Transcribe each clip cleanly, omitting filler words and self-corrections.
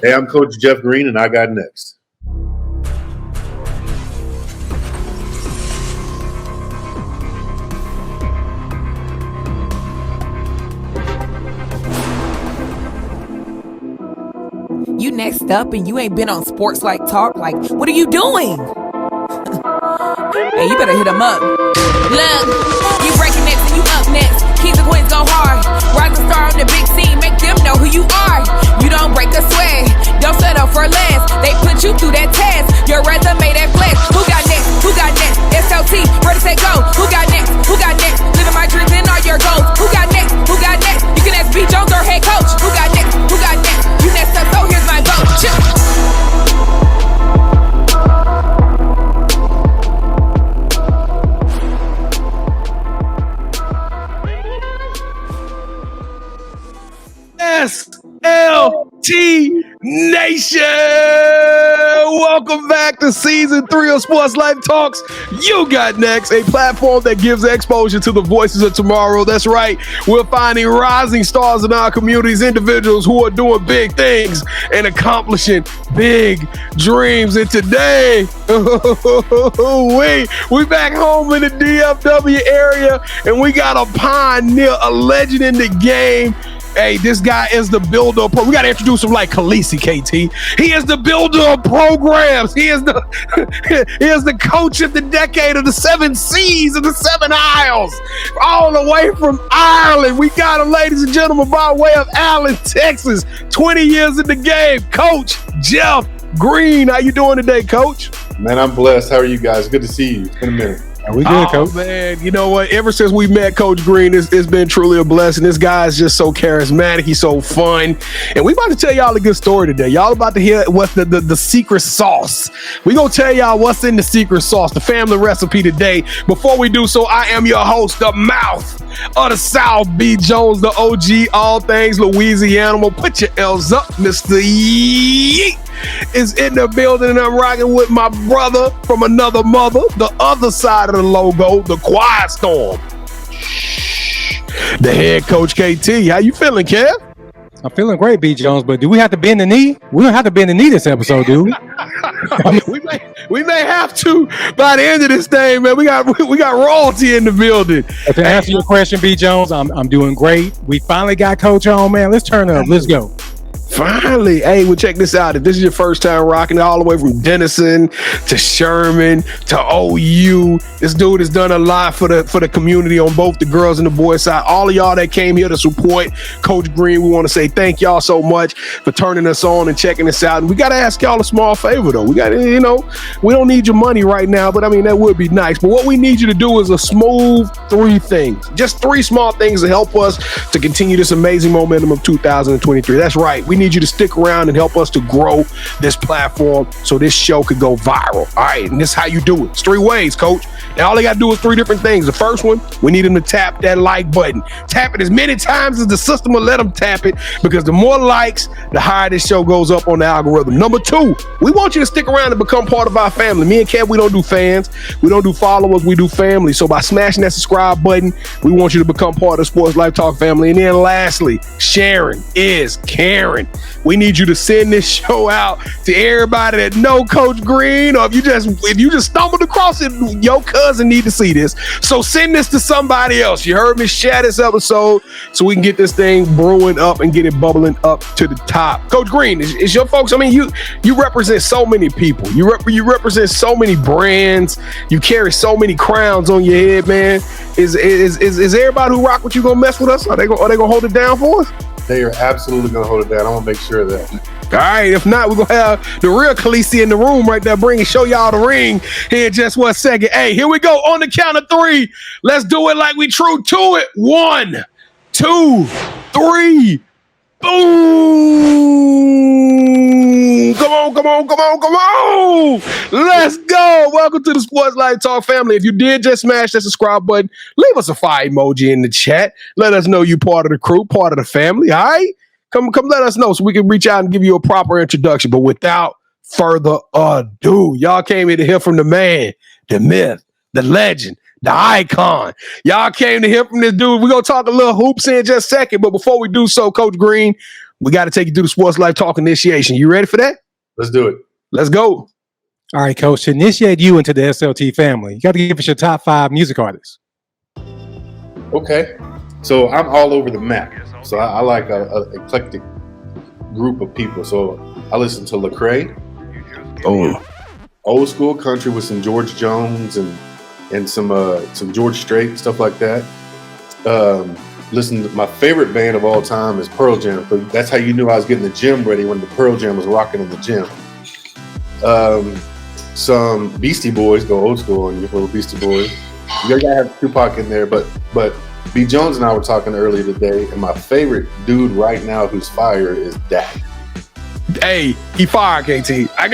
Hey, I'm Coach Jeff Green, and I got next. You next up and you ain't been on SportsLifeTalk. Like, what are you doing? Hey, you better hit him up. Look, you breaking next and you up next. Kings and queens go hard. Rising star on the big scene, make them know who you are. You don't break a sweat, don't settle for less. They put you through that test, your resume that flex. Who got next? Who got next? SLT, ready, set, go. Who got next? Who got next? Living my dreams and all your goals. Who got next? Who got next? You can ask B. Jones or head coach. Who got next? Who got next? You next up, so here's my vote. Chill. SLT Nation! Welcome back to Season 3 of Sports Life Talks. You got next, a platform that gives exposure to the voices of tomorrow. That's right, we're finding rising stars in our communities, individuals who are doing big things and accomplishing big dreams. And today, we back home in the DFW area, and we got a pioneer, a legend in the game. Hey, this guy is the builder of we got to introduce him like Khaleesi, KT. He is the builder of programs. He is the coach of the decade of the 7 C's and the 7 Isles, all the way from Ireland. We got him, ladies and gentlemen, by way of Allen, Texas. 20 years in the game, Coach Jeff Green. How you doing today, Coach? Man, I'm blessed. How are you guys? Good to see you. It's been a minute. Are we good, Coach? Man, you know what? Ever since we met Coach Green, it's been truly a blessing. This guy is just so charismatic. He's so fun. And we about to tell y'all a good story today. Y'all about to hear what's the secret sauce. We gonna tell y'all what's in the secret sauce, the family recipe today. Before we do so, I am your host, the mouth of the South, B. Jones, the OG, all things Louisiana. Put your L's up, Mr. Yeet is in the building, and I'm rocking with my brother from another mother, the other side of the logo, the Quiet Storm, the head coach KT. How you feeling, Kev? I'm feeling great, B. Jones, but do we have to bend the knee? We don't have to bend the knee this episode, do we? we may have to by the end of this thing, man. We got royalty in the building. To answer your question, B. Jones, I'm doing great. We finally got Coach on, man. Let's turn up. Let's go. Finally. Hey, well, check this out. If this is your first time rocking it all the way from Denison to Sherman to OU, this dude has done a lot for the community on both the girls and the boys side. All of y'all that came here to support Coach Green, we want to say thank y'all so much for turning us on and checking us out. And we got to ask y'all a small favor, though. We got to, we don't need your money right now, but I mean, that would be nice. But what we need you to do is a smooth 3 things. Just 3 small things to help us to continue this amazing momentum of 2023. That's right. We need you to stick around and help us to grow this platform so this show could go viral. All right, and this is how you do it. It's 3 ways, Coach. And all they got to do is 3 different things. The first one, we need them to tap that like button. Tap it as many times as the system will let them tap it, because the more likes, the higher this show goes up on the algorithm. Number 2, we want you to stick around and become part of our family. Me and Kev, we don't do fans. We don't do followers. We do family. So by smashing that subscribe button, we want you to become part of the Sports Life Talk family. And then lastly, sharing is caring. We need you to send this show out to everybody that know Coach Green, or if you just stumbled across it, your cousin need to see this. So send this to somebody else. You heard me? Share this episode so we can get this thing brewing up and get it bubbling up to the top. Coach Green, is your folks? I mean, you represent so many people. You represent so many brands. You carry so many crowns on your head, man. Is everybody who rock with you gonna mess with us? Are they gonna hold it down for us? They are absolutely going to hold it down. I'm going to make ssure of that. All right. If not, we're going to have the real Khaleesi in the room right there, show y'all the ring here in just 1 second. Hey, here we go. On the count of 3. Let's do it like we true to it. 1, 2, 3. Boom. Come on. Let's go. Welcome to the Sports Life Talk family. If you did just smash that subscribe button, leave us a fire emoji in the chat. Let us know you part of the crew, part of the family. All right? Come let us know so we can reach out and give you a proper introduction. But without further ado, y'all came here to hear from the man, the myth, the legend, the icon. Y'all came to hear from this dude. We're going to talk a little hoops in just a second. But before we do so, Coach Green, we got to take you through the Sports Life Talk initiation. You ready for that? Let's do it. Let's go. All right, Coach. To initiate you into the SLT family, you got to give us your top 5 music artists. Okay. So I'm all over the map. So I like a eclectic group of people. So I listen to Lecrae. Oh, Old school country with some George Jones and some George Strait, stuff like that. Listen, my favorite band of all time is Pearl Jam. But that's how you knew I was getting the gym ready, when the Pearl Jam was rocking in the gym. Some Beastie Boys, go old school on you, little Beastie Boys. You gotta have Tupac in there, but B. Jones and I were talking earlier today, and my favorite dude right now who's fire is Dak. hey, he fired, KT. I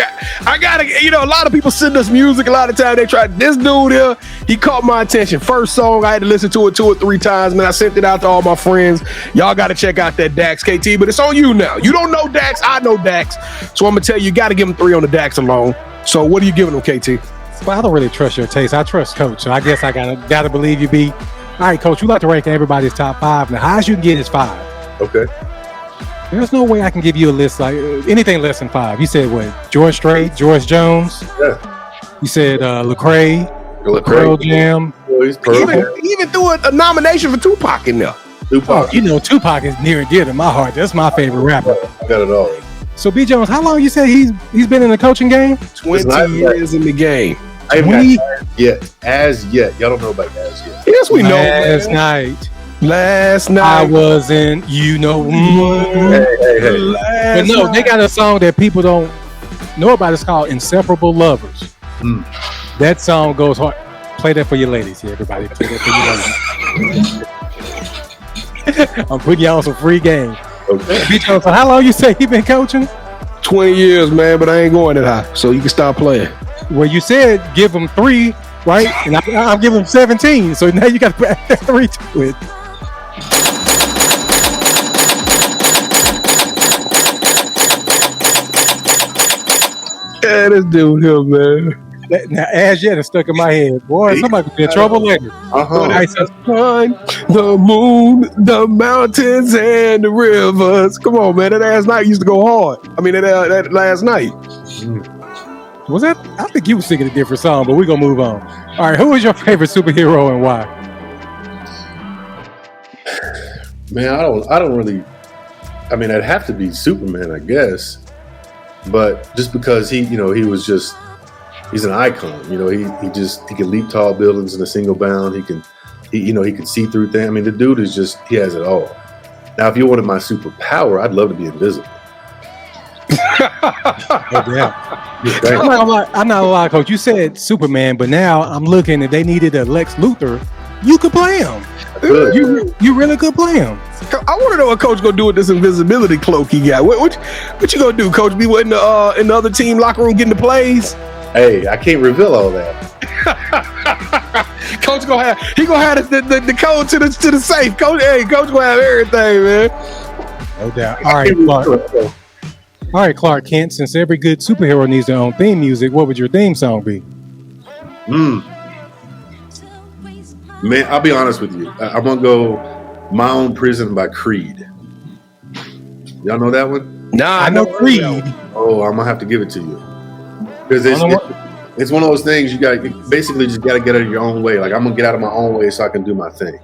gotta, a lot of people send us music. A lot of times they try. This dude here, he caught my attention. First song, I had to listen to it 2 or 3 times, man. I sent it out to all my friends. Y'all got to check out that Dax, KT, but it's on you now. You don't know Dax, I know Dax. So I'm going to tell you got to give him 3 on the Dax alone. So what are you giving him, KT? Well, I don't really trust your taste. I trust Coach, so I guess I gotta believe you, B. All right, Coach, you like to rank everybody's top 5. Now, highest you can get is 5. Okay. There's no way I can give you a list like anything less than 5. You said what? George Strait, George Jones. Yeah. You said Lecrae, Pearl Jam. Even threw a nomination for Tupac in there. Tupac. Oh, Tupac is near and dear to my heart. That's my favorite rapper. I got it all. So, B. Jones, how long you say he's been in the coaching game? 20 years in the game. I haven't got as yet. Y'all don't know about as yet. Yes, we know. Last night I wasn't, Hey. But no, they got a song that people don't know about. It's called Inseparable Lovers. That song goes hard. Play that for your ladies here, everybody. Play that for your ladies. I'm putting y'all on some free game. Okay. So how long you say you been coaching? 20 years, man, but I ain't going that high, so you can stop playing. Well, you said give them 3, right? And I'm giving them 17, so now you got to add 3 to it. Yeah, this dude here, man. Now, as yet, it's stuck in my head. Boy, somebody could be in trouble later. The sun, the moon, the mountains, and the rivers. Come on, man. That last night used to go hard. I mean, that last night. Was that? I think you were singing a different song, but we're going to move on. All right, who is your favorite superhero and why? Man, I don't really. I mean, it'd have to be Superman, I guess. But just because he's an icon. He can leap tall buildings in a single bound. He can see through things. I mean, the dude he has it all. Now, if you wanted my superpower, I'd love to be invisible. I'm not gonna lie, Coach. You said Superman, but now I'm looking. If they needed a Lex Luthor, you could play him. You really could play him. I want to know what Coach gonna do with this invisibility cloak he got. What you gonna do, Coach? Be in the other team locker room getting the plays? Hey, I can't reveal all that. Coach gonna have the code to the safe. Coach gonna have everything, man. No doubt. All right, Clark. All right, Clark Kent. Since every good superhero needs their own theme music, what would your theme song be? Man, I'll be honest with you. I'm gonna go "My Own Prison" by Creed. Y'all know that one? Nah, I know Creed. Oh, I'm gonna have to give it to you because it's one of those things you basically just gotta get out of your own way. Like, I'm gonna get out of my own way so I can do my thing.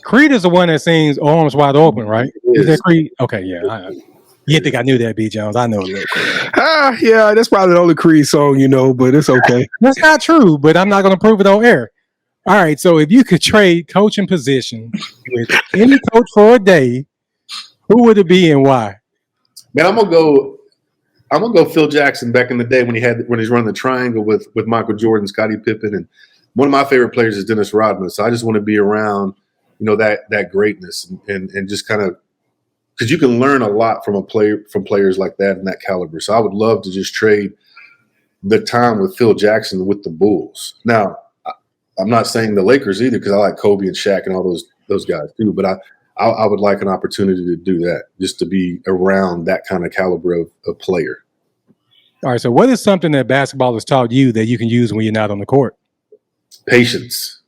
Creed is the one that sings "Arms Wide Open," right? Is that Creed? Okay, yeah. You didn't think I knew that, B. Jones? I know it. Yeah, that's probably the only Creed song but it's okay. That's not true, but I'm not gonna prove it on air. All right, so if you could trade coaching position with any coach for a day, who would it be and why? Man, I'm gonna go Phil Jackson back in the day when he's running the triangle with Michael Jordan, Scottie Pippen, and one of my favorite players is Dennis Rodman. So I just want to be around, that greatness and just kind of, because you can learn a lot from players like that and that caliber. So I would love to just trade the time with Phil Jackson with the Bulls. Now, I'm not saying the Lakers either, because I like Kobe and Shaq and all those guys too. But I would like an opportunity to do that, just to be around that kind of caliber of player. All right. So what is something that basketball has taught you that you can use when you're not on the court? Patience.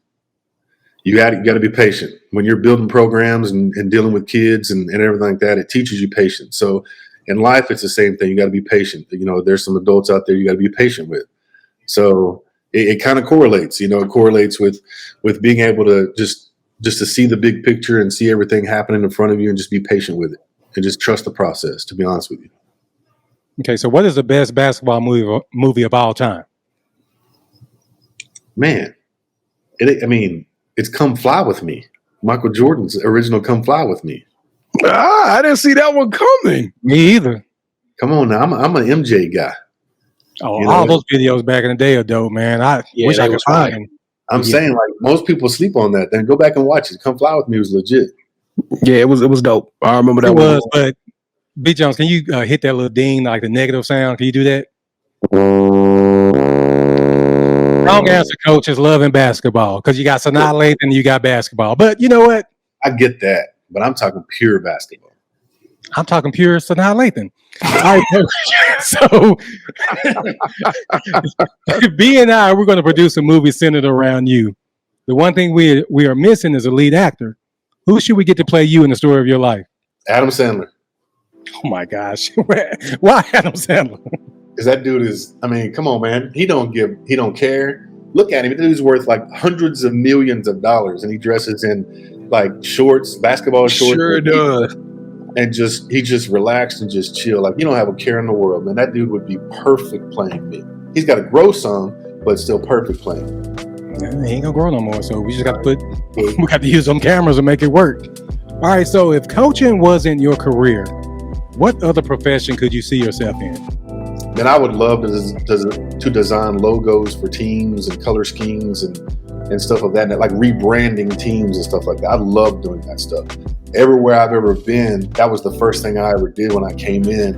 you got to be patient when you're building programs and dealing with kids and everything like that. It teaches you patience. So in life, it's the same thing. You got to be patient. There's some adults out there you got to be patient with. So it kind of correlates. It correlates with being able to just to see the big picture and see everything happening in front of you and just be patient with it and just trust the process. To be honest with you. Okay, so what is the best basketball movie of all time? Man, it's Come Fly With Me. Michael Jordan's original Come Fly With Me. I didn't see that one coming. Me either. Come on now, I'm an MJ guy. Oh, all those videos back in the day are dope, man. I wish I could find them. I'm saying, like, most people sleep on that. Then go back and watch it. Come Fly With Me was legit. Yeah, it was dope. I remember that. It was, but B. Jones, can you hit that little ding, like the negative sound? Can you do that? Wrong answer, coach, is Love and Basketball, because you got Sanaa Lathan and you got basketball. But you know what? I get that, but I'm talking pure basketball. I'm talking pure Sanaa Lathan. All right, so B and I, we're going to produce a movie centered around you. The one thing we are missing is a lead actor. Who should we get to play you in the story of your life? Adam Sandler. Oh my gosh. Why Adam Sandler? Because that dude is, come on, man. He don't care. Look at him. That dude's worth like hundreds of millions of dollars, and he dresses in like shorts, basketball shorts. Sure does. And he just relaxed and just chill. Like, you don't have a care in the world, man. That dude would be perfect playing me. He's got to grow some, but still perfect playing. Yeah, he ain't gonna grow no more, so we just got to use some cameras and make it work. All right, so if coaching wasn't your career, what other profession could you see yourself in? Man, I would love to design logos for teams and color schemes and stuff like that, and like rebranding teams and stuff like that. I love doing that stuff. Everywhere I've ever been, that was the first thing I ever did when I came in,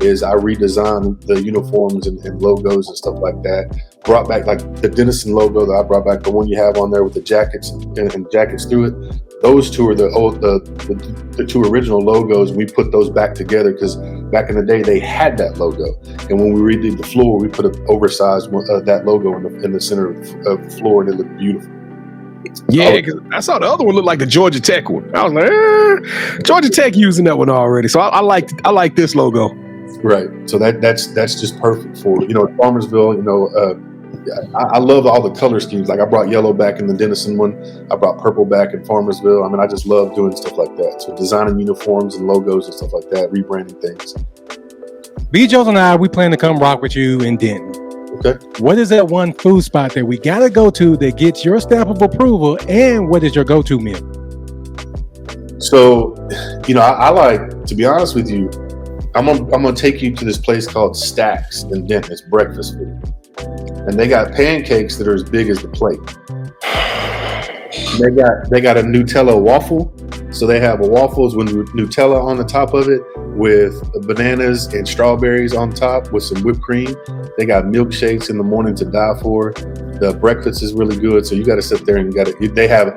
is I redesigned the uniforms and logos and stuff like that. Brought back like the Denison logo that I brought back, the one you have on there with the jackets and jackets through it. Those two are the two original logos. We put those back together because back in the day they had that logo, and when we redid the floor, we put an oversized that logo in the center of the floor, and it looked beautiful. Yeah, because I saw the other one look like the Georgia Tech one. I was like, Georgia Tech using that one already. So I like this logo. Right. So that's just perfect for Farmersville. I love all the color schemes. Like I brought yellow back in the Denison one. I brought purple back in Farmersville. I just love doing stuff like that. So designing uniforms and logos and stuff like that, rebranding things. B. Jones and I, we plan to come rock with you in Denton. Okay. What is that one food spot that we got to go to that gets your stamp of approval, and what is your go-to meal? So, I like, to be honest with you, I'm gonna take you to this place called Stacks in Denton. It's breakfast food. And they got pancakes that are as big as the plate. They got a Nutella waffle. So they have waffles with Nutella on the top of it, with bananas and strawberries on top with some whipped cream. They got milkshakes in the morning to die for. The breakfast is really good. So you got to sit there and they have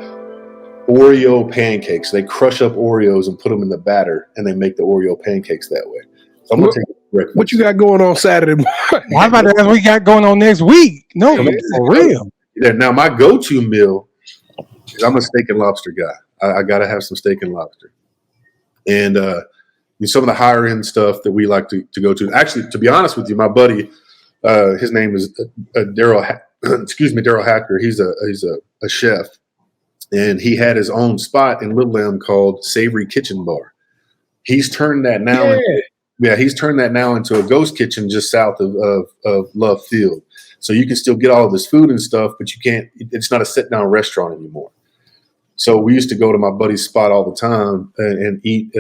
Oreo pancakes. They crush up Oreos and put them in the batter, and they make the Oreo pancakes that way. So I'm gonna take breakfast. What you got going on Saturday morning? How about that? We got going on next week? No, for real. Yeah. Now my go-to meal is I'm a steak and lobster guy. I gotta have some steak and lobster, and some of the higher end stuff that we like to go to. Actually, to be honest with you, my buddy, his name is Daryl. Daryl Hacker. He's a chef, and he had his own spot in Little Elm called Savory Kitchen Bar. He's turned that now. He's turned that now into a ghost kitchen just south of Love Field. So you can still get all of this food and stuff, but you can't. It's not a sit down restaurant anymore. So we used to go to my buddy's spot all the time and eat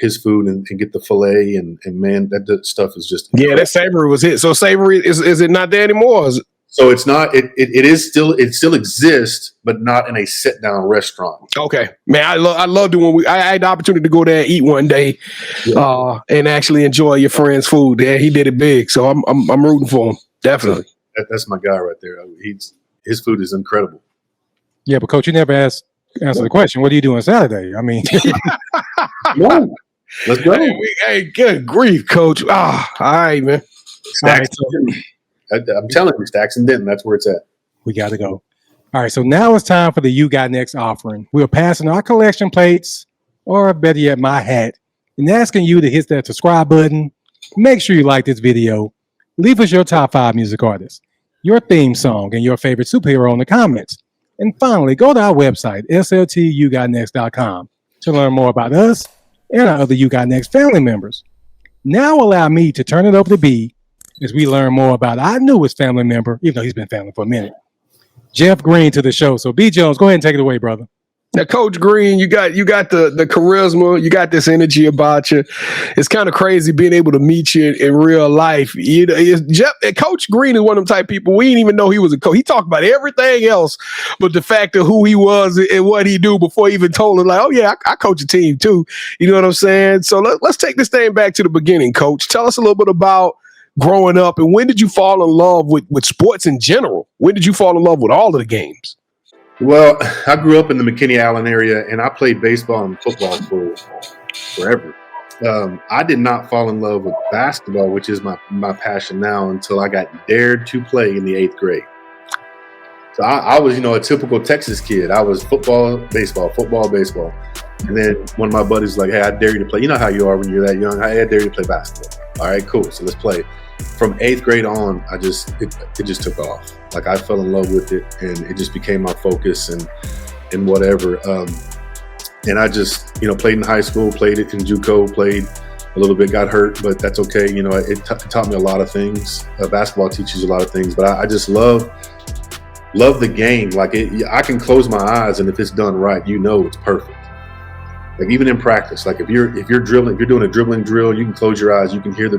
his food and get the filet and man, that stuff is just incredible. Yeah, that Savory was it. So Savory is it not there anymore? Is it? So it's not. It still exists, but not in a sit down restaurant. Okay, man, I love doing. I had the opportunity to go there and eat one day, and actually enjoy your friend's food. Yeah, he did it big, so I'm rooting for him. Definitely, that's my guy right there. His food is incredible. Yeah, but Coach, you never answer the question. What are you doing Saturday? No. Let's go. Hey, good grief, Coach. All right, man. Stacks. I'm telling you, Stacks and Denton. That's where it's at. We got to go. All right, so now it's time for the You Got Next offering. We're passing our collection plates, or better yet, my hat, and asking you to hit that subscribe button. Make sure you like this video. Leave us your top 5 music artists, your theme song, and your favorite superhero in the comments. And finally, go to our website, yougotnext.com, to learn more about us and our other You Got Next family members. Now allow me to turn it over to B as we learn more about our newest family member, even though he's been family for a minute, Jeff Green, to the show. So B Jones, go ahead and take it away, brother. Now, Coach Green, you got the charisma, you got this energy about you. It's kind of crazy being able to meet you in real life. You know, Coach Green is one of them type people. We didn't even know he was a coach. He talked about everything else, but the fact of who he was and what he do before he even told him, like, oh yeah, I coach a team too. You know what I'm saying? So let's take this thing back to the beginning, Coach. Tell us a little bit about growing up, and when did you fall in love with sports in general? When did you fall in love with all of the games? Well, I grew up in the McKinney Allen area, and I played baseball and football for forever. I did not fall in love with basketball, which is my passion now, until I got dared to play in the 8th grade. So I was, a typical Texas kid. I was football, baseball. And then one of my buddies was like, hey, I dare you to play. You know how you are when you're that young. I dare you to play basketball. All right, cool. So let's play. From 8th grade on, it just took off. Like, I fell in love with it, and it just became my focus and whatever. And I just, played in high school, played it in JUCO, played a little bit, got hurt, but that's okay. It taught me a lot of things. Basketball teaches you a lot of things, but I just love the game. Like, I can close my eyes, and if it's done right, it's perfect. Like, even in practice, like if you're dribbling, if you're doing a dribbling drill, you can close your eyes. You can hear the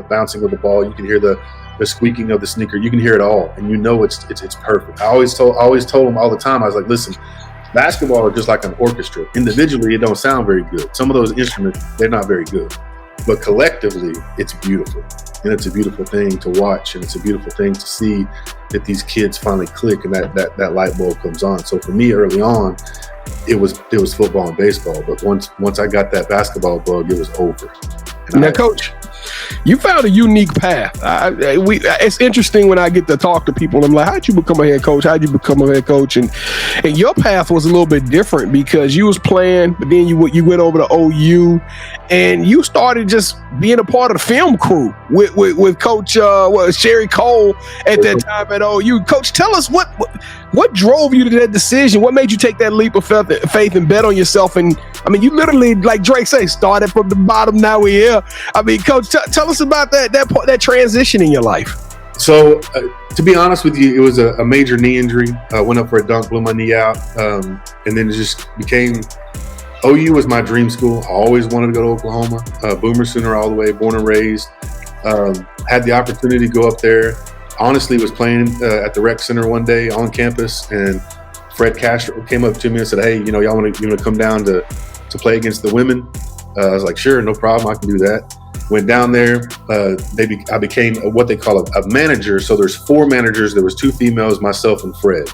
bouncing of the ball. You can hear the squeaking of the sneaker. You can hear it all, and it's perfect. I always told them all the time. I was like, listen, basketball is just like an orchestra. Individually, it don't sound very good. Some of those instruments, they're not very good, but collectively, it's beautiful, and it's a beautiful thing to watch, and it's a beautiful thing to see that these kids finally click and that light bulb comes on. So for me, early on, it was football and baseball, but once I got that basketball bug, it was over. Now, Coach, you found a unique path. It's interesting when I get to talk to people. I'm like, how'd you become a head coach? How'd you become a head coach? And your path was a little bit different because you was playing, but then you went over to OU, and you started just being a part of the film crew with Coach Sherry Cole at that time at OU. Coach, tell us what drove you to that decision? What made you take that leap of faith and bet on yourself? And I mean, you literally, like Drake say, started from the bottom. Now we're here. I mean, Coach, tell us about that transition in your life. So, to be honest with you, it was a major knee injury. I went up for a dunk, blew my knee out, and then it just became. OU was my dream school. I always wanted to go to Oklahoma. Boomer Sooner all the way, born and raised. Had the opportunity to go up there. Honestly, was playing at the rec center one day on campus, and Fred Castro came up to me and said, "Hey, y'all want to come down to play against the women?" I was like, "Sure, no problem. I can do that." Went down there. I became what they call a manager. So there's 4 managers. There was 2 females, myself and Fred.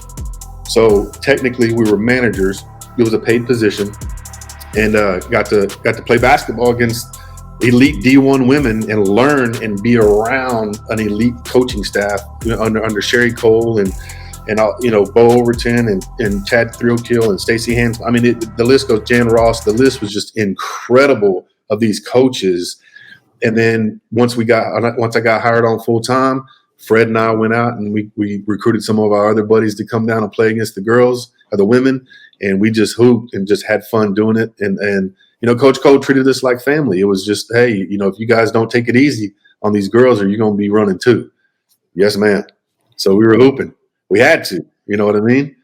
So technically, we were managers. It was a paid position, and got to play basketball against elite D1 women and learn and be around an elite coaching staff under Sherry Cole and Bo Overton and Chad Thrillkill and Stacey Hans. I mean, the list goes. Jan Ross. The list was just incredible of these coaches. And then once I got hired on full time, Fred and I went out and we recruited some of our other buddies to come down and play against the girls or the women, and we just hooped and just had fun doing it. And Coach Cole treated us like family. It was just, hey, if you guys don't take it easy on these girls, are you going to be running too? Yes, ma'am. So we were hooping. We had to. You know what I mean?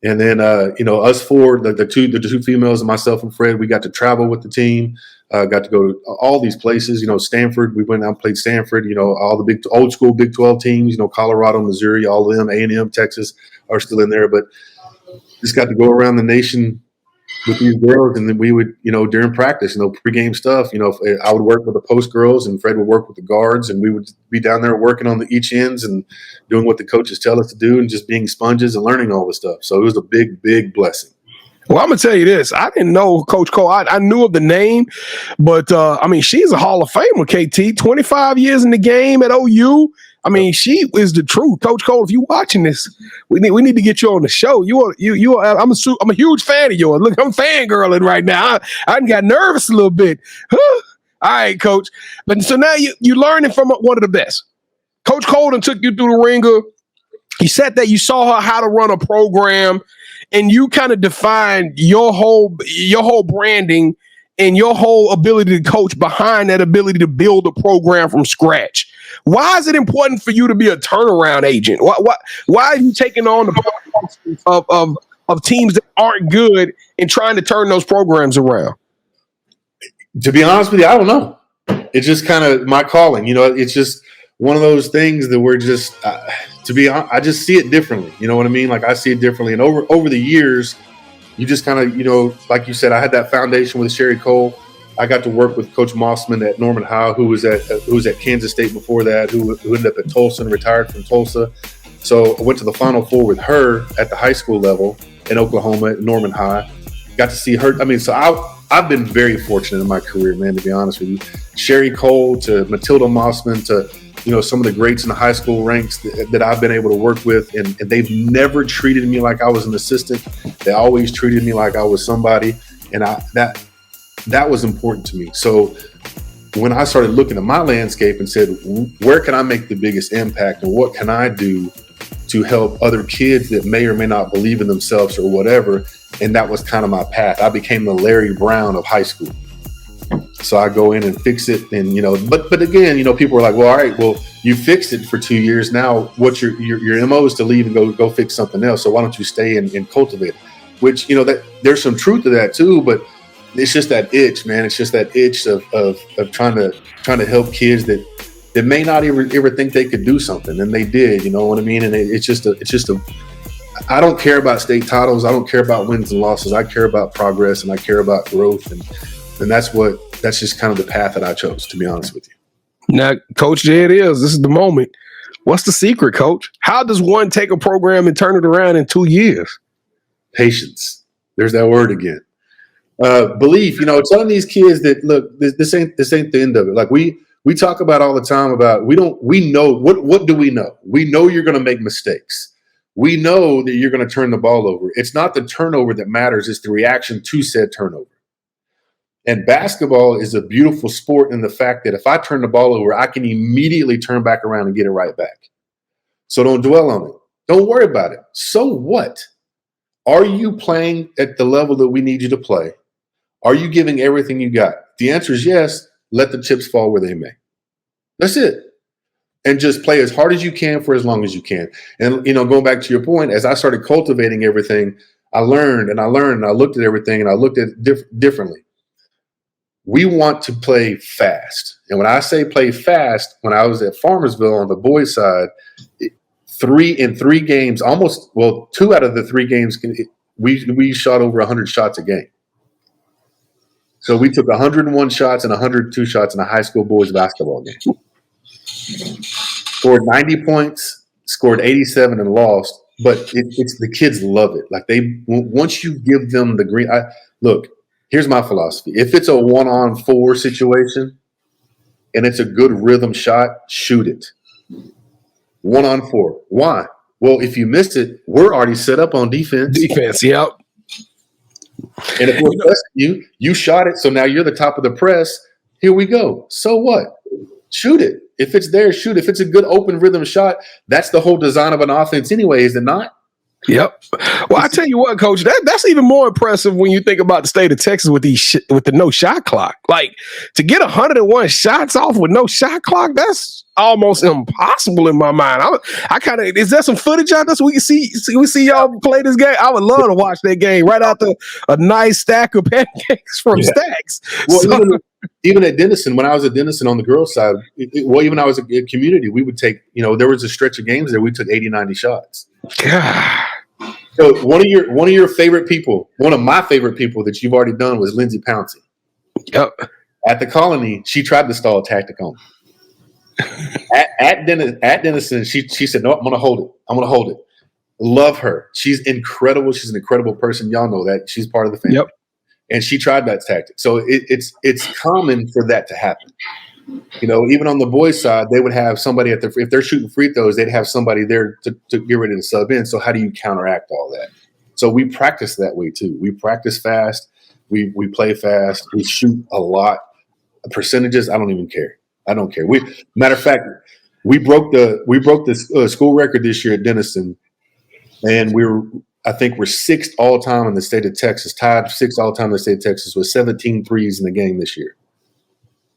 And then us 4, the two females and myself and Fred, we got to travel with the team. Got to go to all these places. Stanford. We went out and played Stanford. All the old school Big 12 teams. Colorado, Missouri, all of them. A&M, Texas are still in there. But just got to go around the nation with these girls, and then we would, during practice, pregame stuff. I would work with the post girls, and Fred would work with the guards, and we would be down there working on the each ends and doing what the coaches tell us to do, and just being sponges and learning all this stuff. So it was a big, big blessing. Well, I'm gonna tell you this. I didn't know Coach Cole. I knew of the name, but I mean, she's a Hall of Famer. KT, 25 years in the game at OU. I mean, she is the truth. Coach Cole, if you watching this, we need to get you on the show. I'm a huge fan of yours. Look, I'm fangirling right now. I got nervous a little bit. All right, Coach. But so now you're learning from one of the best. Coach Colden took you through the ringer. He said that you saw her how to run a program, and you kind of defined your whole branding and your whole ability to coach behind that ability to build a program from scratch. Why is it important for you to be a turnaround agent? Why are you taking on the of teams that aren't good and trying to turn those programs around? To be honest with you, I don't know. It's just kind of my calling. It's just one of those things that we're just to be honest, I just see it differently. You know what I mean? Like, I see it differently. And over the years, you just kind of, like you said, I had that foundation with Sherry Cole. I got to work with Coach Mossman at Norman High, who was at Kansas State before that, who ended up at Tulsa and retired from Tulsa. So I went to the Final Four with her at the high school level in Oklahoma at Norman High. Got to see her. I mean, so I've been very fortunate in my career, man, to be honest with you. Sherry Cole to Matilda Mossman to some of the greats in the high school ranks that I've been able to work with, and they've never treated me like I was an assistant. They always treated me like I was somebody, and that was important to me. So when I started looking at my landscape and said, where can I make the biggest impact, and what can I do to help other kids that may or may not believe in themselves or whatever, and that was kind of my path. I became the Larry Brown of high school. So I go in and fix it, and but again, people are like, well, all right, well, you fixed it for 2 years. Now, what's your MO is to leave and go fix something else. So why don't you stay and cultivate it? Which that there's some truth to that too, but it's just that itch, man. It's just that itch of trying to help kids that may not ever think they could do something, and they did. You know what I mean? And it's just a. I don't care about state titles. I don't care about wins and losses. I care about progress, and I care about growth, and that's just kind of the path that I chose, to be honest with you. Now, Coach, there it is. This is the moment. What's the secret, Coach? How does one take a program and turn it around in 2 years? Patience. There's that word again. Belief. Telling these kids that, look, this ain't the end of it. Like we talk about all the time about we know what do we know? We know you're going to make mistakes. We know that you're going to turn the ball over. It's not the turnover that matters. It's the reaction to said turnover. And basketball is a beautiful sport in the fact that if I turn the ball over, I can immediately turn back around and get it right back. So don't dwell on it. Don't worry about it. So what? Are you playing at the level that we need you to play? Are you giving everything you got? The answer is yes. Let the chips fall where they may. That's it. And just play as hard as you can for as long as you can. And, going back to your point, as I started cultivating everything, I learned and I looked at everything and I looked at it differently. We want to play fast. And when I say play fast, when I was at Farmersville on the boys' side, 3 games, 2 out of the 3 games, we shot over 100 shots a game. So we took 101 shots and 102 shots in a high school boys basketball game. Scored 90 points, scored 87 and lost. But it's the kids love it. Like once you give them the green, look. Here's my philosophy. If it's a 1-on-4 situation and it's a good rhythm shot, shoot it. 1-on-4. Why? Well, if you missed it, we're already set up on defense. Yep. And if we're pressing you shot it, so now you're the top of the press. Here we go. So what? Shoot it. If it's there, shoot. If it's a good open rhythm shot, that's the whole design of an offense anyway, is it not? Yep. Well, I tell you what, Coach, that's even more impressive when you think about the state of Texas with the no shot clock. Like, to get 101 shots off with no shot clock, that's almost impossible in my mind. I kind of, is there some footage out there so we can see y'all play this game? I would love to watch that game right after a nice stack of pancakes from Stacks. Well, even at Denison, when I was at Denison on the girls' side, even when I was at community, we would take, there was a stretch of games there we took 80, 90 shots. God. So one of your favorite people, one of my favorite people that you've already done was Lindsey Pouncey. Yep. At the Colony, she tried to stall a tactic on me. at Denison, she said, "No, I'm going to hold it. Love her. She's incredible. She's an incredible person. Y'all know that. She's part of the family. Yep. And she tried that tactic. So it's common for that to happen. You know, even on the boys' side, they would have somebody if they're shooting free throws, they'd have somebody there to get ready to sub in. So how do you counteract all that? So we practice that way too. We practice fast. We play fast. We shoot a lot. Percentages, I don't even care. I don't care. Matter of fact, we broke the school record this year at Denison, and I think we're sixth all time in the state of Texas, tied sixth all time in the state of Texas with 17 threes in the game this year.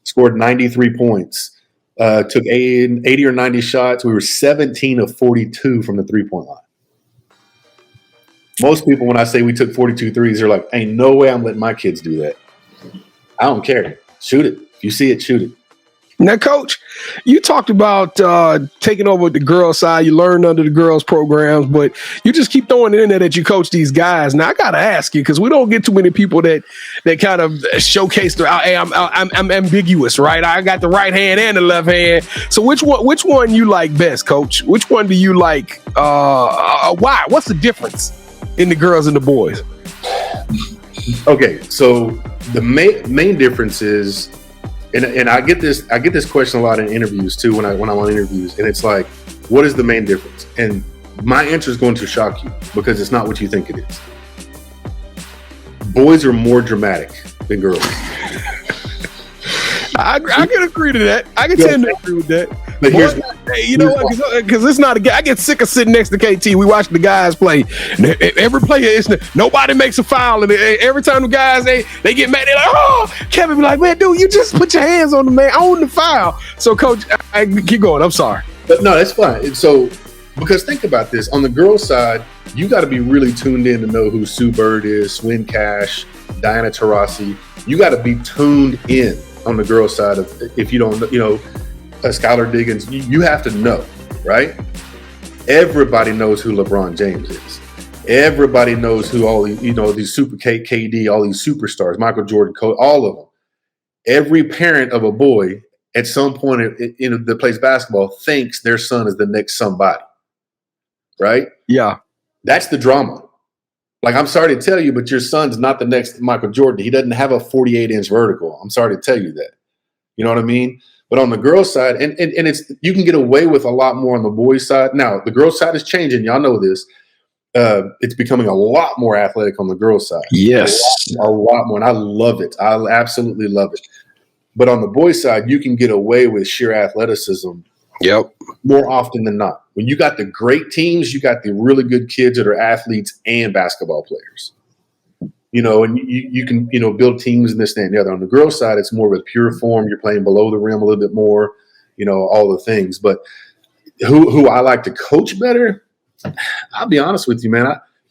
Scored 93 points, took 80 or 90 shots. We were 17 of 42 from the three-point line. Most people, when I say we took 42 threes, they're like, ain't no way I'm letting my kids do that. I don't care. Shoot it. If you see it, shoot it. Now, Coach, you talked about taking over the girls' side. You learned under the girls' programs, but you just keep throwing it in there that you coach these guys. Now, I got to ask you, because we don't get too many people that kind of showcase hey, I'm ambiguous, right? I got the right hand and the left hand. So which one you like best, Coach? Which one do you like? Why? What's the difference in the girls and the boys? Okay, so the main difference is, and I get this question a lot in interviews too when I'm on interviews, and it's like, what is the main difference? And my answer is going to shock you because it's not what you think it is. Boys are more dramatic than girls. I can agree to that. I can tend to agree with that. But here's you know what? Because it's not I get sick of sitting next to KT. We watch the guys play. Every player nobody makes a foul, and every time the guys they get mad, they're like, "Oh, Kevin be like, man, dude, you just put your hands on the man, on the foul." So, Coach, I keep going. I'm sorry, but no, that's fine. So, because think about this, on the girls' side, you got to be really tuned in to know who Sue Bird is, Swin Cash, Diana Taurasi. You got to be tuned in on the girls' side of, if you don't, Skylar Diggins, you have to know, right? Everybody knows who LeBron James is. Everybody knows who all these Super KD, all these superstars, Michael Jordan, all of them. Every parent of a boy at some point that plays basketball thinks their son is the next somebody, right? Yeah. That's the drama. Like, I'm sorry to tell you, but your son's not the next Michael Jordan. He doesn't have a 48-inch vertical. I'm sorry to tell you that. You know what I mean? But on the girls' side, and it's, you can get away with a lot more on the boys' side. Now, the girls' side is changing. Y'all know this. It's becoming a lot more athletic on the girls' side. Yes. A lot more. And I love it. I absolutely love it. But on the boys' side, you can get away with sheer athleticism. Yep. More often than not. When you got the great teams, you got the really good kids that are athletes and basketball players. And you can, build teams and this, that, and the other. On the girls' side, it's more of a pure form. You're playing below the rim a little bit more, all the things. But who I like to coach better, I'll be honest with you, man.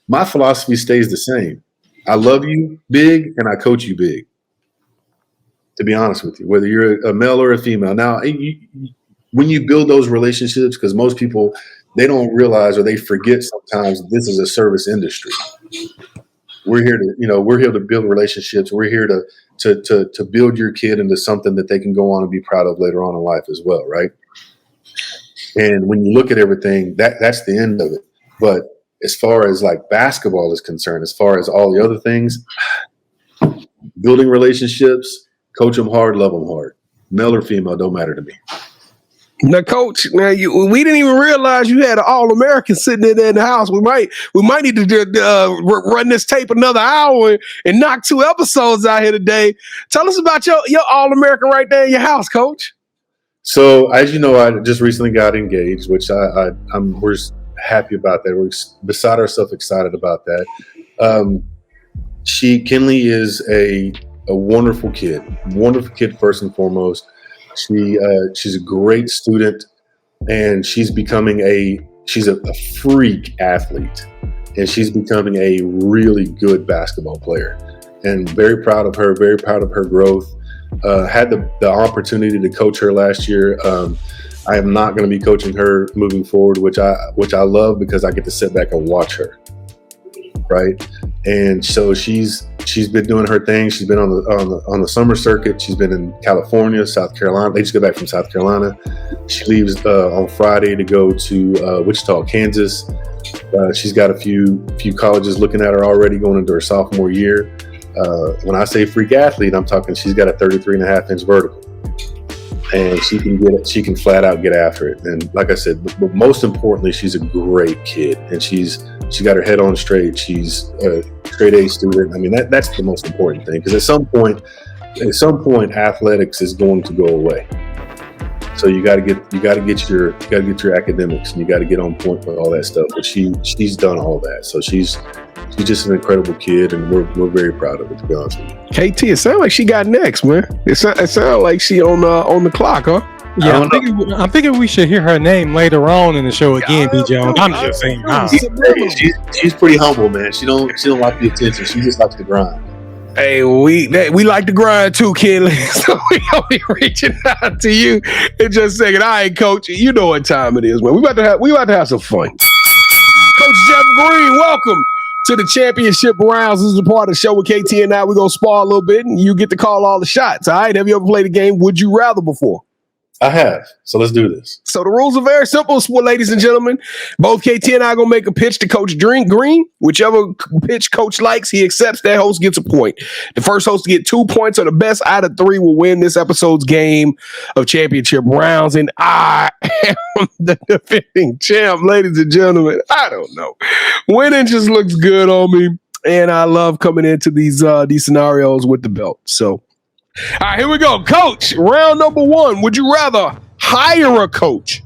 My philosophy stays the same. I love you big and I coach you big, to be honest with you, whether you're a male or a female. Now, when you build those relationships, because most people, they don't realize or they forget sometimes this is a service industry. We're here to build relationships. We're here to build your kid into something that they can go on and be proud of later on in life as well, right? And when you look at everything, that's the end of it. But as far as like basketball is concerned, as far as all the other things, building relationships, coach them hard, love them hard. Male or female, don't matter to me. Now, Coach, we didn't even realize you had an All-American sitting in the house. We might need to run this tape another hour and knock 2 episodes out here today. Tell us about your All-American right there in your house, Coach. So, as you know, I just recently got engaged, which we're happy about that. We're beside ourselves excited about that. Kinley is a wonderful kid first and foremost. She's a great student, and she's a freak athlete, and she's becoming a really good basketball player, and very proud of her, very proud of her growth. Had the opportunity to coach her last year. I am not going to be coaching her moving forward, which I love because I get to sit back and watch her. right? And so she's been doing her thing. She's been on the summer circuit. She's been in California, South Carolina. They just got back from South Carolina. She leaves on Friday to go to Wichita, Kansas. She's got a few colleges looking at her already, going into her sophomore year. When I say freak athlete, I'm talking she's got a 33.5-inch vertical, and she can flat out get after it. And like I said, but most importantly, she's a great kid, and she got her head on straight. She's a straight A student. I mean, that's the most important thing, because at some point, athletics is going to go away. So you got to get your academics, and you got to get on point with all that stuff. But she's done all that, so she's just an incredible kid, and we're very proud of it, to be honest with you. KT, it sounds like she got next, man. It sounds like she on the clock, huh? Yeah, I'm thinking we should hear her name later on in the show again, B. Jones. I'm just saying. She's pretty humble, man. She don't like the attention. She just likes to grind. Hey, we like to grind too, Kenley. So we gonna be reaching out to you in just a second. All right, Coach, you know what time it is, man. We about to have some fun. Coach Jeff Green, welcome to the championship rounds. This is a part of the show with KT and I. We're gonna spar a little bit, and you get to call all the shots. All right. Have you ever played a game Would You Rather before? I have. So let's do this. So the rules are very simple, ladies and gentlemen. Both KT and I are going to make a pitch to Coach Green. Whichever pitch Coach likes, he accepts. That host gets a point. The first host to get 2 points, or the best out of 3, will win this episode's game of championship rounds. And I am the defending champ, ladies and gentlemen. I don't know. Winning just looks good on me. And I love coming into these scenarios with the belt. So, all right, here we go. Coach, round number 1. Would you rather hire a coach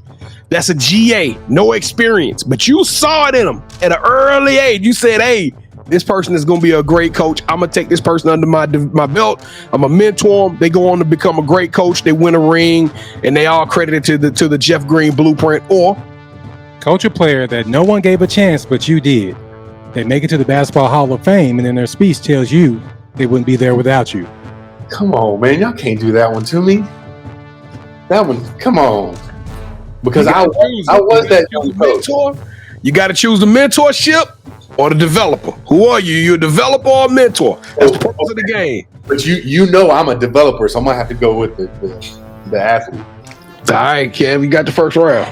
that's a GA, no experience, but you saw it in them at an early age? You said, hey, this person is going to be a great coach. I'm going to take this person under my belt. I'm going to mentor them. They go on to become a great coach. They win a ring, and they all credited to the Jeff Green blueprint. Or coach a player that no one gave a chance, but you did. They make it to the Basketball Hall of Fame, and then their speech tells you they wouldn't be there without you. Come on, man. Y'all can't do that one to me. That one, come on. Because I was that young mentor. You got to choose the mentorship or the developer. Who are you? You a developer or a mentor? That's the purpose of the game. But you know I'm a developer, so I'm going to have to go with the athlete. All right, Kev, you got the first round.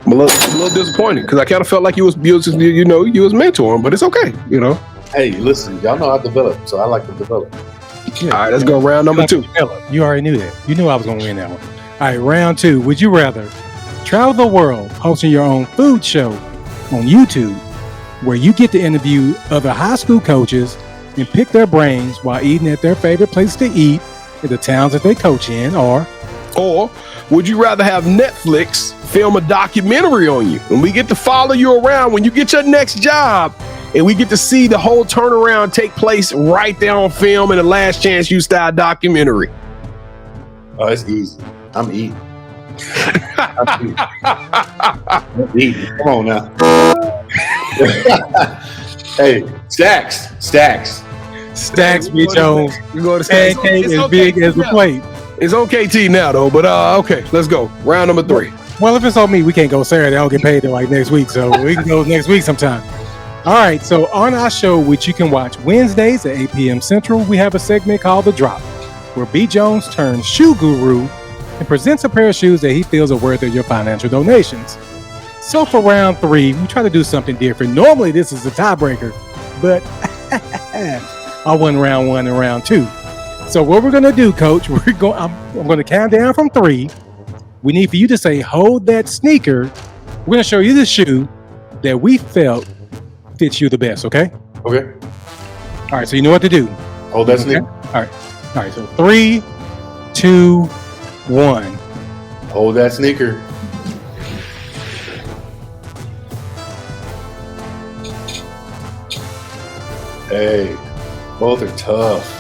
I'm a little disappointed because I kind of felt like you was mentoring, but it's okay, you know. Hey, listen, y'all know I develop, so I like to develop. Yeah. All right, let's go round number 2. You already knew that. You knew I was going to win that one. All right, round 2. Would you rather travel the world hosting your own food show on YouTube, where you get to interview other high school coaches and pick their brains while eating at their favorite place to eat in the towns that they coach in, or would you rather have Netflix film a documentary on you, and we get to follow you around when you get your next job, and we get to see the whole turnaround take place right there on film in the Last Chance U style documentary? Oh, it's easy. I'm eating. I'm eating. Come on now. Hey, stacks. B. Jones. You go to pancake as big as the plate. It's on KT now though, but okay, let's go. Round number 3. Well, if it's on me, we can't go Saturday. I'll get paid till like next week, so we can go next week sometime. All right, so on our show, which you can watch Wednesdays at 8 p.m. Central, we have a segment called The Drop, where B. Jones turns shoe guru and presents a pair of shoes that he feels are worthy of your financial donations. So for round 3, we try to do something different. Normally, this is a tiebreaker, but I won round 1 and round 2. So what we're going to do, Coach, I'm going to count down from 3. We need for you to say, hold that sneaker. We're going to show you the shoe that we felt fits you the best, okay? Okay. All right, so you know what to do. Hold that sneaker. All right, so 3, 2, 1. Hold that sneaker. Hey, both are tough.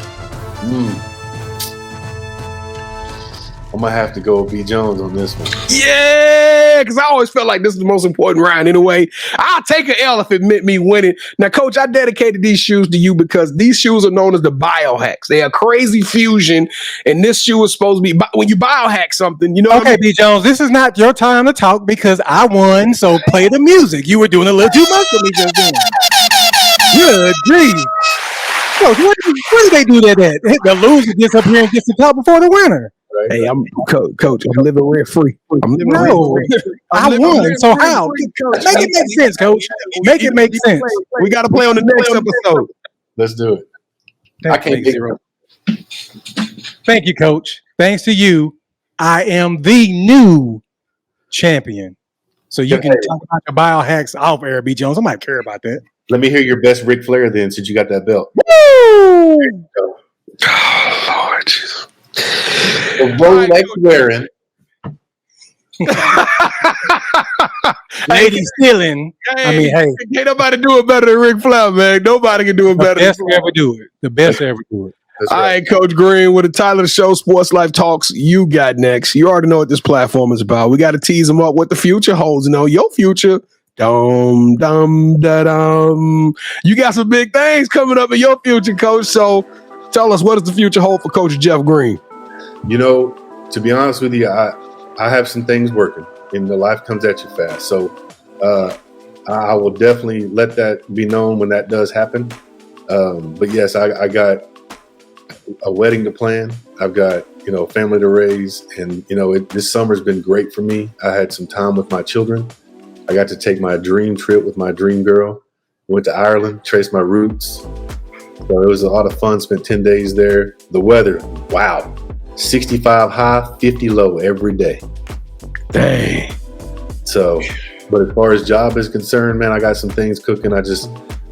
I'm going to have to go with B. Jones on this one. Yeah, because I always felt like this is the most important round anyway. I'll take an L if it meant me winning. Now, Coach, I dedicated these shoes to you because these shoes are known as the biohacks. They are crazy fusion, and this shoe is supposed to be, when you biohack something, you know Okay, B. Jones, this is not your time to talk because I won, so play the music. You were doing a little too much for me just then. Good grief. Coach, where did they do that at? The loser gets up here and gets the cup before the winner. Right? Hey, I'm coach. I'm living rent free. I won. So how? Make it make sense, Coach. Make it make sense. We got to play on the next episode. Let's do it. I can't get zero. Thank you, Coach. Thanks to you, I am the new champion. So you can talk about your biohacks off air, B. Jones. I might care about that. Let me hear your best Ric Flair then, since you got that belt. Woo! Oh, Lord Jesus. The Rolex wearing. Lady stealing. Hey, ain't nobody do it better than Ric Flair, man. Nobody can do it better. The best to ever do it. The best to ever do it. That's All right. right, Coach Green, with the title of the show, Sports Life Talks, You Got Next. You already know what this platform is about. We got to tease them up what the future holds. You know, your future. Dum, dum, da, dum. You got some big things coming up in your future, Coach. So tell us, what does the future hold for Coach Jeff Green? You know, to be honest with you, I have some things working, and the life comes at you fast. So I will definitely let that be known when that does happen. But yes, I got a wedding to plan. I've got, family to raise, and, this summer's been great for me. I had some time with my children. I got to take my dream trip with my dream girl. Went to Ireland, traced my roots. So it was a lot of fun, spent 10 days there. The weather, wow. 65 high, 50 low every day. Dang. So, but as far as job is concerned, man, I got some things cooking.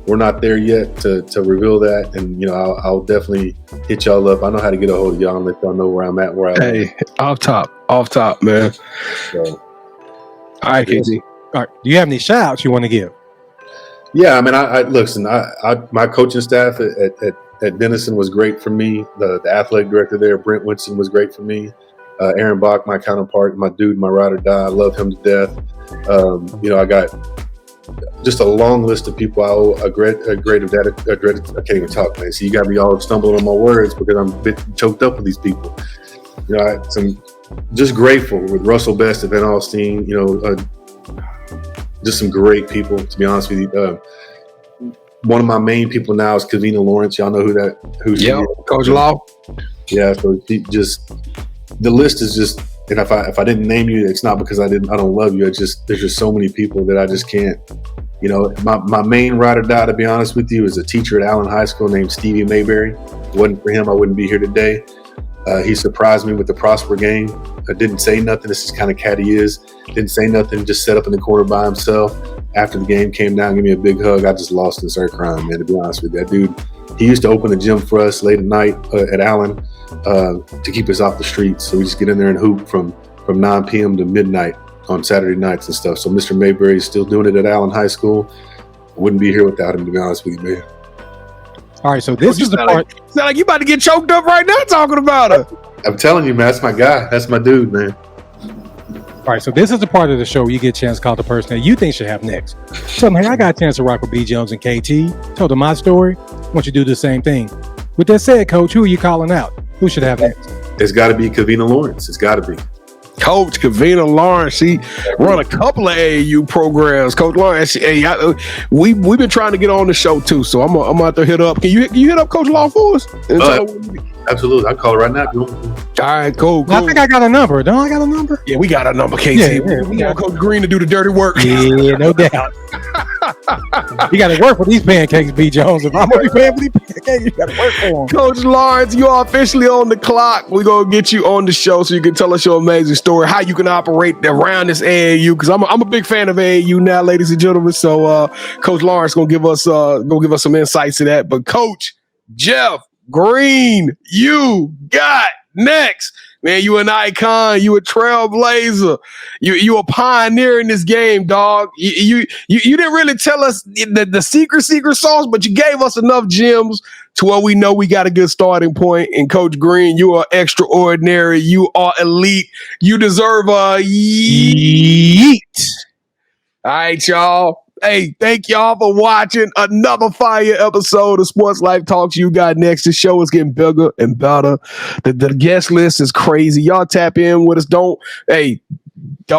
We're not there yet to reveal that. And, I'll definitely hit y'all up. I know how to get a hold of y'all and let y'all know where I'm at, where I am. Hey, off top, man. So, all right, KZ. All right. Do you have any shout outs you want to give? Yeah, I mean, listen, my coaching staff at Denison was great for me. The athletic director there, Brent Winston, was great for me. Aaron Bach, my counterpart, my dude, my ride or die. I love him to death. I got just a long list of people I owe a great of that. I can't even talk, man. So you got me all stumbling on my words because I'm a bit choked up with these people. I'm just grateful with Russell Best at Van Alstyne, just some great people, to be honest with you. One of my main people now is Kavina Lawrence. Y'all know who she is. Coach Law. Yeah, so the list is just, and if I didn't name you, it's not because I don't love you. There's just so many people that I just can't. My main ride or die, to be honest with you, is a teacher at Allen High School named Stevie Mayberry. If it wasn't for him, I wouldn't be here today. He surprised me with the Prosper game. I didn't say nothing. This is kind of cat he is. Didn't say nothing, just sat up in the corner by himself. After the game, came down, gave me a big hug. I just lost and started crying, man, to be honest with you. That dude, he used to open the gym for us late at night at Allen to keep us off the streets. So we just get in there and hoop from 9 p.m. to midnight on Saturday nights and stuff. So Mr. Mayberry is still doing it at Allen High School. I wouldn't be here without him, to be honest with you, man. All right, so this is the part. Sound like you about to get choked up right now talking about her. I'm telling you, man, that's my guy. That's my dude, man. All right, so this is the part of the show where you get a chance to call the person that you think should have next. Tell them, hey, I got a chance to rock with B. Jones and KT. Tell them my story. I want you to do the same thing. With that said, Coach, who are you calling out? Who should have next? It's got to be Kavina Lawrence. It's got to be. Coach Kavina Lawrence, she run a couple of AAU programs. Coach Lawrence, we've been trying to get on the show too, so I'm out there hit up. Can you hit up Coach Law for us? Absolutely, I'll call her right now if you want. All right, cool. I think I got a number. Don't I got a number? Yeah, we got a number, KT. Yeah, we got Coach Green to do the dirty work. Yeah, no doubt. You got to work for these pancakes, B. Jones. If I'm going to be paying for these pancakes, you got to work for them. Coach Lawrence, you are officially on the clock. We're going to get you on the show so you can tell us your amazing story, how you can operate around this AAU, because I'm a big fan of AAU now, ladies and gentlemen. So Coach Lawrence going to give us some insights to that. But Coach Jeff Green, you got next. Man, you an icon. You a trailblazer. You a pioneer in this game, dog. You didn't really tell us the secret sauce, but you gave us enough gems to where we know we got a good starting point. And Coach Green, you are extraordinary. You are elite. You deserve a yeet. All right, y'all. Hey, thank y'all for watching another fire episode of Sports Life Talks. You got next. The show is getting bigger and better. The guest list is crazy. Y'all tap in with us.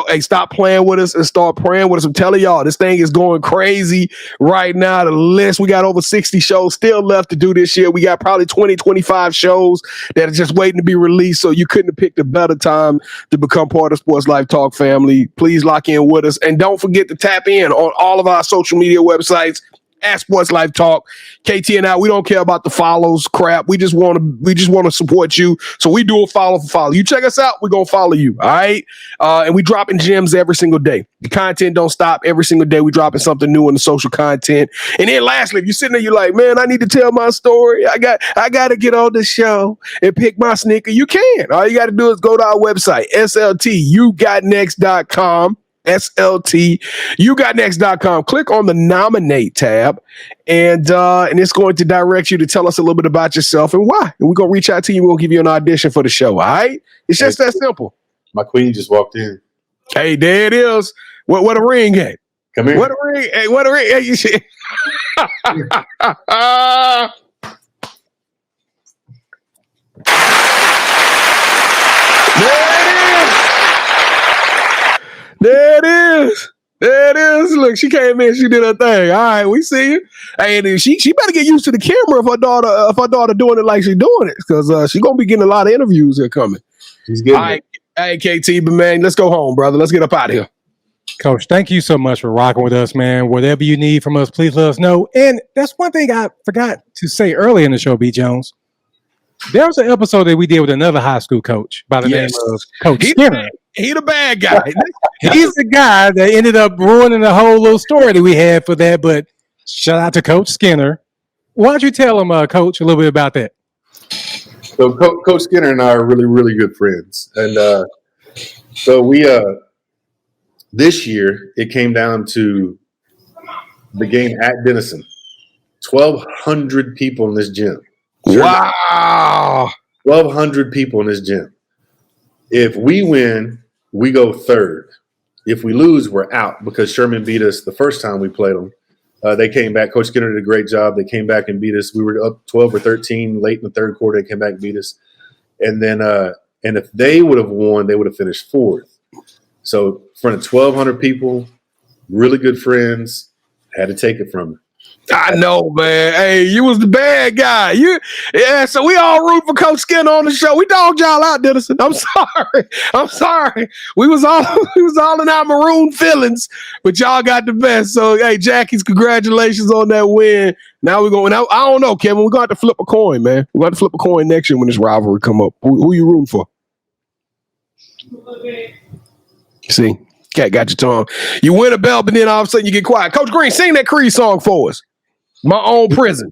Hey, stop playing with us and start praying with us. I'm telling y'all, this thing is going crazy right now. The list, we got over 60 shows still left to do this year. We got probably 20, 25 shows that are just waiting to be released. So you couldn't have picked a better time to become part of Sports Life Talk family. Please lock in with us. And don't forget to tap in on all of our social media websites at Sports Life Talk. KT and I, we don't care about the follows crap. We just want to support you. So we do a follow for follow. You check us out, we're gonna follow you. All right. And we dropping gems every single day. The content don't stop. Every single day we dropping something new in the social content. And then lastly, if you're sitting there, you're like, man, I need to tell my story. I got to get on the show and pick my sneaker. You can. All you got to do is go to our website, yougotnext.com. yougotnext.com. Click on the nominate tab, and it's going to direct you to tell us a little bit about yourself and why. And we're gonna reach out to you. We'll give you an audition for the show. All right? It's just that simple. My queen just walked in. Hey, there it is. What a ring at? Come here. What a ring? Hey, what a ring? Hey, you see? There it is. There it is. Look, she came in. She did her thing. All right, we see you. Hey, and she better get used to the camera if her daughter doing it like she's doing it, because she's gonna be getting a lot of interviews here coming. She's getting all right. Hey, KT, but man, let's go home, brother. Let's get up out of here. Coach, thank you so much for rocking with us, man. Whatever you need from us, please let us know. And that's one thing I forgot to say earlier in the show, B. Jones. There was an episode that we did with another high school coach by the name of Coach Skinner. He the bad guy. He's the guy that ended up ruining the whole little story that we had for that. But shout out to Coach Skinner. Why don't you tell him, Coach, a little bit about that? So Coach Skinner and I are really, really good friends. And so we this year it came down to the game at Denison. 1,200 people in this gym. Wow. 1,200 people in this gym. If we win, we go third. If we lose, we're out, because Sherman beat us the first time we played them. They came back. Coach Skinner did a great job. They came back and beat us. We were up 12 or 13 late in the third quarter. They came back and beat us. And then, and if they would have won, they would have finished fourth. So in front of 1,200 people, really good friends, had to take it from them. I know, man. Hey, you was the bad guy. So we all root for Coach Skinner on the show. We dogged y'all out, Denison. I'm sorry. We was all in our maroon feelings, but y'all got the best. So, hey, Jackies, congratulations on that win. Now we're going. I don't know, Kevin. We're going to have to flip a coin, man. We're going to flip a coin next year when this rivalry come up. Who you rooting for? See, cat got your tongue. You win a bell, but then all of a sudden you get quiet. Coach Green, sing that Creed song for us. My Own Prison.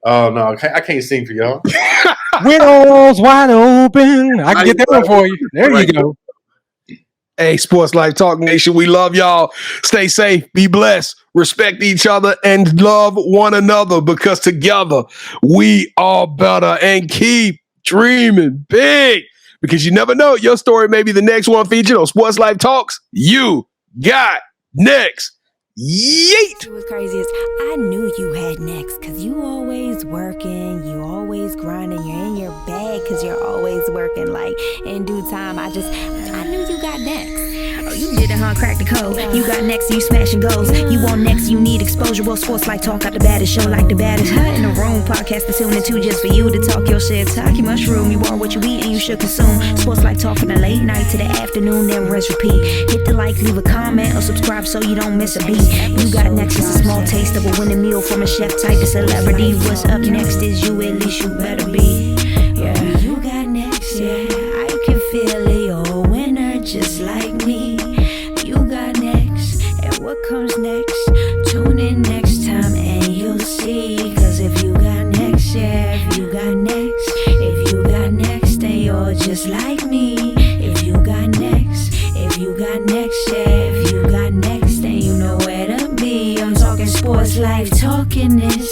Oh, no, I can't sing for y'all. Windows wide open. I can get that one for you. There you go. Hey, Sports Life Talk Nation, we love y'all. Stay safe, be blessed, respect each other, and love one another, because together we are better. And keep dreaming big, because you never know. Your story may be the next one featured on Sports Life Talks. You got next. Yeet! What's crazy is I knew you had next, because you always working, you always grinding, you're in your bag because you're always working. Like, in due time, I knew you got next. Oh, you did it, huh? Crack the code. You got next, you smashing goals. You want next, you need exposure. Well, Sports Life Talk got the baddest show, like the baddest in the room. Podcast to tune into just for you to talk your shit. Talk your mushroom. You are what you eat and you should consume. Sports Life Talk from the late night to the afternoon, then rest repeat. Hit the like, leave a comment, or subscribe so you don't miss a beat. You got next is a small taste of a winning meal from a chef type of celebrity. What's up next is you, at least you better be. Yeah, you got next, yeah. I can feel it, you're a winner just like me. You got next, and what comes next? Tune in next time and you'll see. Cause if you got next, yeah, if you got next, then you're just like me. If you got next, yeah, if you got next, then you know where to be. I'm talking Sports Life, talking this.